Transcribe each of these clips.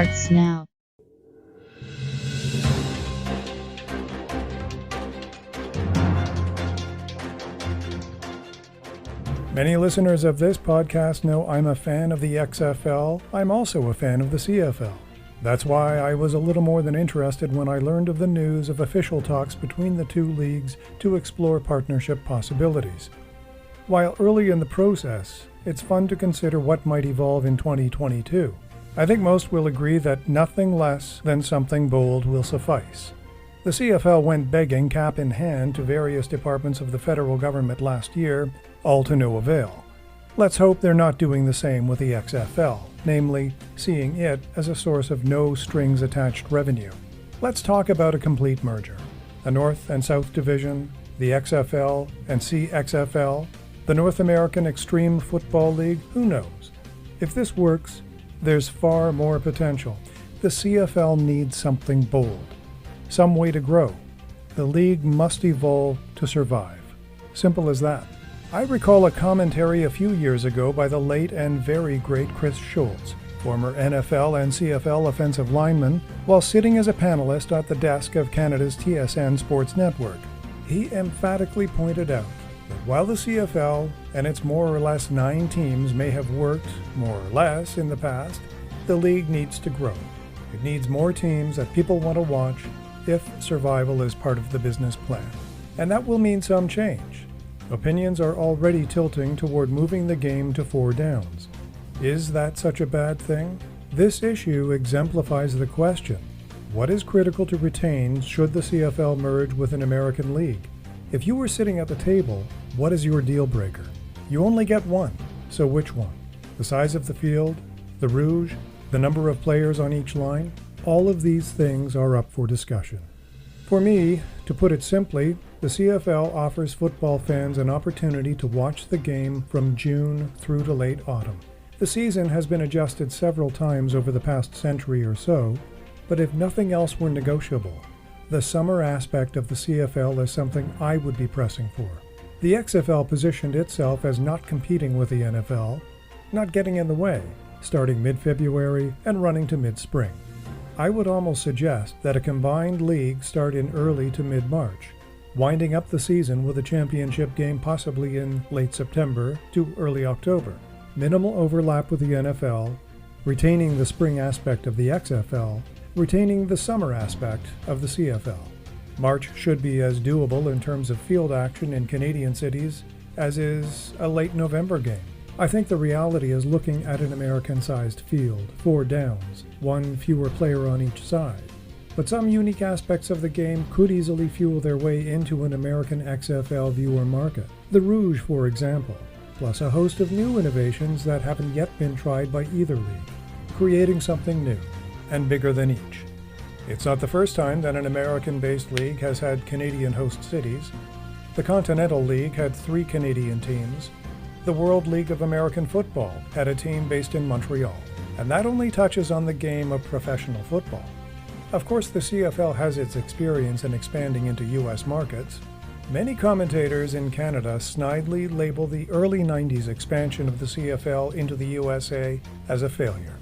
starts now. Many listeners of this podcast know I'm a fan of the XFL. I'm also a fan of the CFL. That's why I was a little more than interested when I learned of the news of official talks between the two leagues to explore partnership possibilities. While early in the process, it's fun to consider what might evolve in 2022. I think most will agree that nothing less than something bold will suffice. The CFL went begging cap in hand to various departments of the federal government last year, all to no avail. Let's hope they're not doing the same with the XFL, namely seeing it as a source of no strings attached revenue. Let's talk about a complete merger. A North and South Division, the XFL and CXFL, the North American Extreme Football League, who knows? If this works, there's far more potential. The CFL needs something bold, some way to grow. The league must evolve to survive. Simple as that. I recall a commentary a few years ago by the late and very great Chris Schultz, former NFL and CFL offensive lineman, while sitting as a panelist at the desk of Canada's TSN Sports Network. He emphatically pointed out that while the CFL and its more or less 9 teams may have worked more or less in the past, the league needs to grow. It needs more teams that people want to watch if survival is part of the business plan. And that will mean some change. Opinions are already tilting toward moving the game to 4 downs. Is that such a bad thing? This issue exemplifies the question: what is critical to retain should the CFL merge with an American league? If you were sitting at the table, what is your deal breaker? You only get one, so which one? The size of the field, the rouge, the number of players on each line? All of these things are up for discussion. For me, to put it simply, the CFL offers football fans an opportunity to watch the game from June through to late autumn. The season has been adjusted several times over the past century or so, but if nothing else were negotiable, the summer aspect of the CFL is something I would be pressing for. The XFL positioned itself as not competing with the NFL, not getting in the way, starting mid-February and running to mid-spring. I would almost suggest that a combined league start in early to mid-March, winding up the season with a championship game possibly in late September to early October. Minimal overlap with the NFL, retaining the spring aspect of the XFL, retaining the summer aspect of the CFL. March should be as doable in terms of field action in Canadian cities as is a late November game. I think the reality is looking at an American-sized field, 4 downs, 1 fewer player on each side. But some unique aspects of the game could easily fuel their way into an American XFL viewer market. The Rouge, for example, plus a host of new innovations that haven't yet been tried by either league, creating something new and bigger than each. It's not the first time that an American-based league has had Canadian host cities. The Continental League had 3 Canadian teams. The World League of American Football had a team based in Montreal. And that only touches on the game of professional football. Of course, the CFL has its experience in expanding into U.S. markets. Many commentators in Canada snidely label the early 90s expansion of the CFL into the USA as a failure.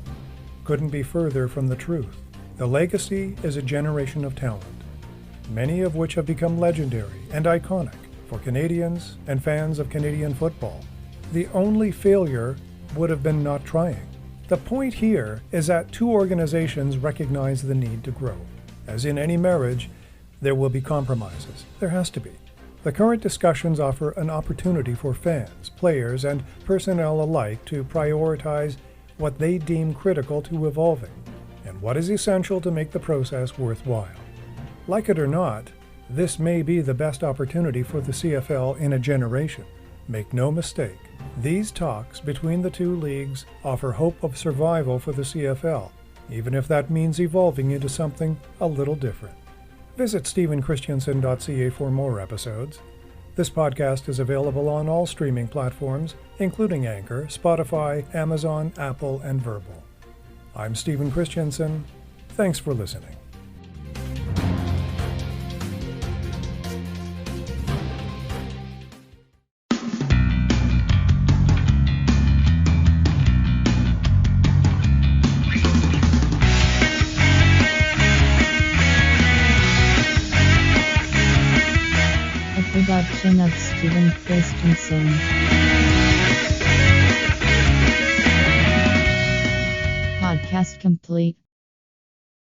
Couldn't be further from the truth. The legacy is a generation of talent, many of which have become legendary and iconic for Canadians and fans of Canadian football. The only failure would have been not trying. The point here is that 2 organizations recognize the need to grow. As in any marriage, there will be compromises. There has to be. The current discussions offer an opportunity for fans, players, and personnel alike to prioritize what they deem critical to evolving, and what is essential to make the process worthwhile. Like it or not, this may be the best opportunity for the CFL in a generation. Make no mistake, these talks between the 2 leagues offer hope of survival for the CFL, even if that means evolving into something a little different. Visit stephenchristiansen.ca for more episodes. This podcast is available on all streaming platforms, including Anchor, Spotify, Amazon, Apple, and Verbal. I'm Stephen Christiansen. Thanks for listening. production of Steven Christensen. Podcast complete.